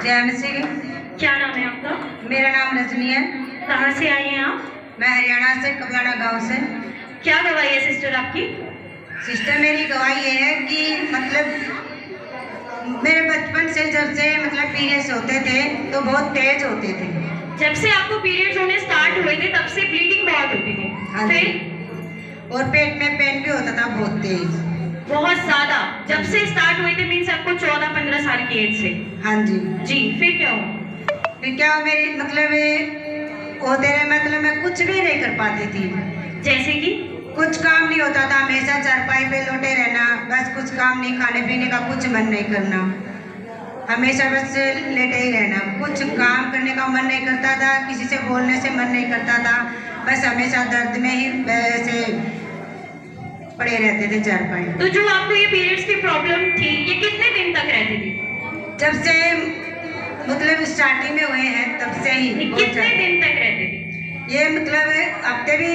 जय मसीह। क्या नाम है आपका? मेरा नाम रजनी है। कहाँ से आई हैं आप? मैं हरियाणा से, कबलाना गांव से। क्या गवाही है सिस्टर आपकी? सिस्टर, मेरी गवाही ये है कि मेरे बचपन से जब से पीरियड्स होते थे तो बहुत तेज होते थे। जब से आपको पीरियड्स होने स्टार्ट हुए थे तब से ब्लीडिंग बहुत होती थी। हाँ फिर और पेट में पेन भी होता था बहुत तेज, बहुत ज्यादा। जब से स्टार्ट हुए थे मीन्स आपको 14-15 साल की एज से? हाँ जी। जी, फिर क्या हुआ? फिर क्या मेरी होते रहे, मैं कुछ भी नहीं कर पाती थी। जैसे कि कुछ काम नहीं होता था, हमेशा चारपाई पे लोटे रहना, बस कुछ काम नहीं, खाने पीने का कुछ मन नहीं करना, हमेशा बस लेटे ही रहना, कुछ काम करने का मन नहीं करता था, किसी से बोलने से मन नहीं करता था, बस हमेशा दर्द में ही ऐसे पड़े रहते थे चारपाई। तो जो आपको ये पीरियड्स की प्रॉब्लम थी ये कितने दिन तक रहती थी? जब से स्टार्टिंग में हुए हैं तब से ही। कितने दिन तक रहती थी? ये हफ्ते भी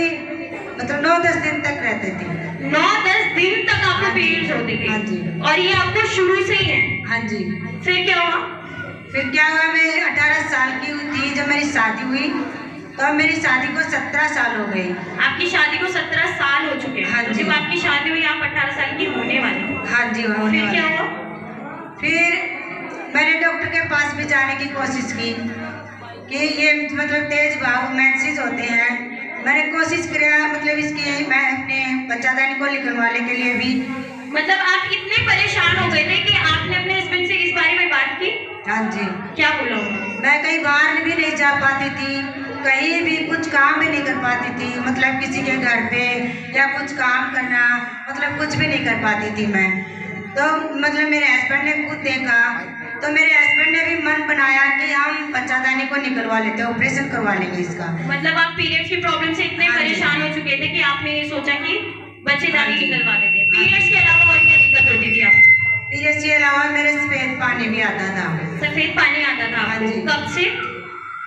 9-10 दिन तक रहते थे। 9-10 दिन तक आपको पीरियड्स होती थी? हाँ जी। और ये आपको शुरू से ही है? हाँ जी। फिर क्या हुआ? मैं 18 साल की थी जब मेरी शादी हुई, तो मेरी शादी को 17 साल हो गए। आपकी शादी को 17 साल हो चुके हैं? हाँ जी। जब आपकी शादी हुई आप 18 साल की होने वाली? हाँ जी, होने फिर क्या वाली। हुआ? फिर मैंने डॉक्टर के पास भी जाने की कोशिश की कि ये तेज भाव मेंसेस होते हैं। मैंने कोशिश किया इसकी मैं अपने बच्चादानी को निकलवाने के लिए भी। आप इतने परेशान हो गए थे कि आपने अपने हस्बैंड से इस बारे में बात की? हाँ जी। क्या बोला उन्होंने? मैं कहीं बाहर भी नहीं जा पाती थी, कहीं भी कुछ काम भी नहीं कर पाती थी, किसी के घर पे या कुछ काम करना, कुछ भी नहीं कर पाती थी मैं। तो मेरे हस्बैंड ने खुद देखा, तो मेरे हस्बैंड ने भी मन बनाया कि हम बच्चादानी को निकलवा लेते, ऑपरेशन करवा लेंगे इसका। आप पीरियड्स की प्रॉब्लम से इतने परेशान हो चुके थे कि आपने ये सोचा कि बच्चेदानी निकलवा देते हैं। पीरियड्स के अलावा और क्या दिक्कत होती थी आपको? पीरियड्स के अलावा मेरे सफेद पानी भी आता था। सफेद पानी आता था आपको? कब से?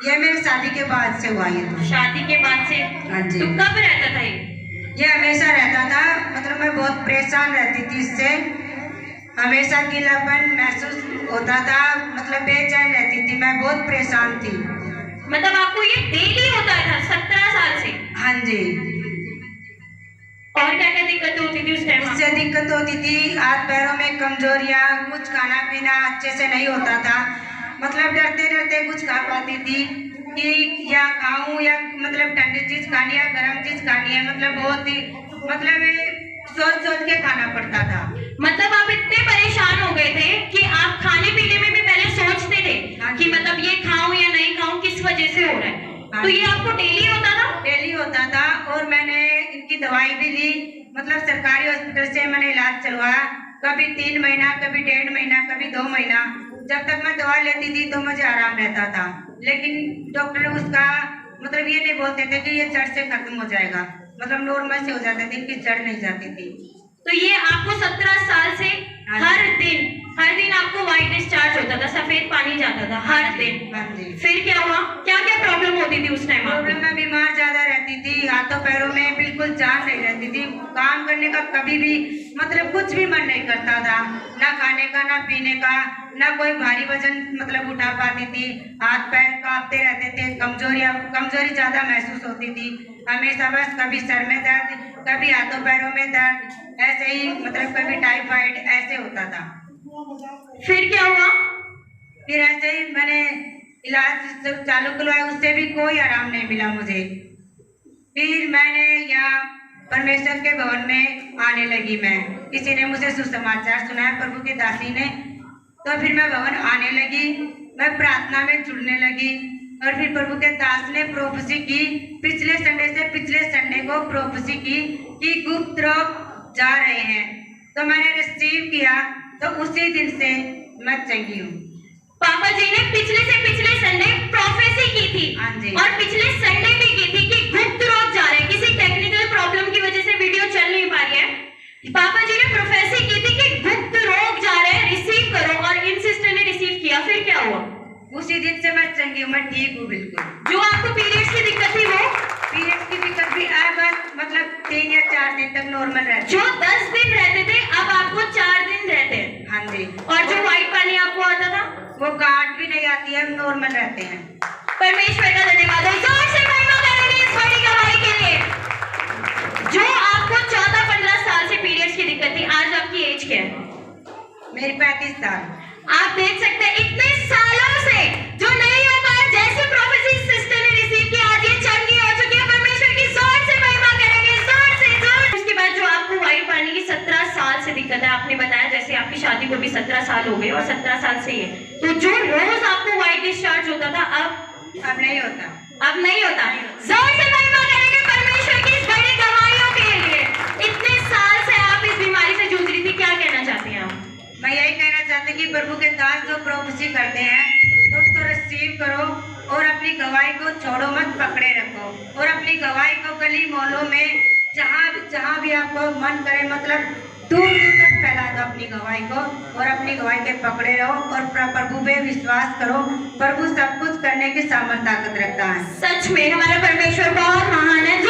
ये मेरे शादी के बाद से हुआ। ये तो शादी के बाद से? हाँ जी। तो कब रहता था ये हमेशा रहता था। मैं बहुत परेशान रहती थी इससे, हमेशा गीलापन महसूस होता था, बेचैन रहती थी, मैं बहुत परेशान थी। आपको ये डेली होता था 17 साल से? हाँ जी। और क्या क्या दिक्कत होती थी उस टाइम? इससे दिक्कत होती थी हाथ पैरों में कमजोरियाँ, कुछ खाना पीना अच्छे से नहीं होता था, डरते डरते कुछ खा पाती थी कि या खाऊं या ठंडी चीज खानी या गर्म चीज खानी है, बहुत ही सोच सोच के खाना पड़ता था। आप इतने परेशान हो गए थे कि आप खाने पीने में भी पहले सोचते थे कि ये खाऊं या नहीं खाऊं, किस वजह से हो रहा है। तो ये आपको डेली होता था? डेली होता था। और मैंने इनकी दवाई भी ली, सरकारी हॉस्पिटल से मैंने इलाज चलवाया, कभी 3 महीना, कभी 1.5 महीना, कभी 2 महीना। जब तक मैं दवा लेती थी तो मुझे आराम रहता था, लेकिन डॉक्टर उसका ये नहीं बोलते थे कि ये जड़ से खत्म हो जाएगा, नॉर्मल से हो जाते थे, इनकी जड़ नहीं जाती थी। तो ये आपको 17 साल से हर दिन आपको व्हाइट डिस्चार्ज होता था, सफेद पानी जाता था हर दिन? फिर क्या हुआ? क्या क्या प्रॉब्लम होती थी उस टाइम? मैं बीमार ज्यादा रहती थी, हाथों पैरों में बिल्कुल जान नहीं रहती थी, काम करने का कभी भी कुछ भी मन नहीं करता था, ना खाने का ना पीने का, ना कोई भारी वजन उठा पाती थी, हाथ पैर कांपते रहते थे, कमजोरी ज्यादा महसूस होती थी, हमेशा बस कभी सर में दर्द, कभी हाथों पैरों में दर्द, ऐसे ही कभी टाइफाइड ऐसे होता था। फिर क्या हुआ? फिर ऐसे ही मैंने इलाज चालू करवाया, उससे भी कोई आराम नहीं मिला मुझे। फिर मैंने यहाँ परमेश्वर के भवन में आने लगी, मैं किसी ने मुझे सुसमाचार सुनाया प्रभु की दासी ने, तो फिर मैं भवन आने लगी, मैं प्रार्थना में जुड़ने लगी, और फिर प्रभु के दास ने प्रोफेसी की, पिछले संडे को प्रोफेसी की कि गुप्त रोग जा रहे हैं, तो मैंने रिसीव किया, तो उसी दिन से मैं चंगी हूँ। पापा जी ने पिछले संडे प्रोफेसी की थी। हाँ जी। और पिछले संडे भी की थी कि गुप्त रोग जा रहे हैं, किसी टेक्निकल प्रॉब्लम की वजह से वीडियो चल नहीं पा रही है, पापा जी ने प्रोफेसी की थी कि गुप्त रोग जा रहे हैं, रिसीव करो, और इन सिस्टर ने रिसीव किया। फिर क्या हुआ? उसी दिन से मैं चंगी हूँ, मैं ठीक हूँ बिल्कुल। जो आपको पीरियड्स की दिक्कत थी वो? पीरियड्स की दिक्कत भी बस 3 या 4 दिन तक नॉर्मल रहती। जो 10 दिन रहते थे अब आपको 4 दिन रहते हैं। हाँ जी। और जो व्हाइट पानी आपको आता था वो गांठ भी नहीं आती है, हम नॉर्मल रहते हैं। परमेश्वर का धन्यवाद है। जोर से महिमा करेंगे इस बड़ी गवाही के लिए। जो आपको 14-15 साल से पीरियड्स की दिक्कत थी, आज आपकी एज क्या है? मेरी 35 साल। आप देख सकते हैं इतने सालों से जो नहीं हो पाया, जैसे प्रोफेसी सिस्टर ने रिसीव किया, आज ये चंगी हो चुकी है। परमेश्वर की जोर से महिमा करेंगे, जोर से जोर। उसके बाद जो आपको वाइट पानी की 17 साल से दिक्कत है, आपने बताया जैसे आपकी शादी को भी 17 साल हो गए और 17 साल से ही है, तो जो रोज आपको वाइट डिस्चार्ज होता था, अब नहीं होता। अब नहीं होता। जोर से महिमा करेंगे परमेश्वर की इस बड़ी गवाहियों के लिए। इतने साल से आप इस बीमारी से जूझ रही थी, क्या कहना चाहते हैं आप? मैं यही कहना चाहती हूँ कि प्रभु के दास जो प्रोफेसी करते हैं तो उसको रिसीव करो और अपनी गवाही को छोड़ो मत, पकड़े रखो और अपनी गवाही को गली मोहल्लों में जहाँ भी आपको मन करे, मतलब दूर दूर तक फैला दो अपनी गवाही को और अपनी गवाही के पकड़े रहो और प्रभु पे विश्वास करो। प्रभु सब कुछ करने की सामर्थ ताकत रखता है। सच में हमारा परमेश्वर बहुत महान है।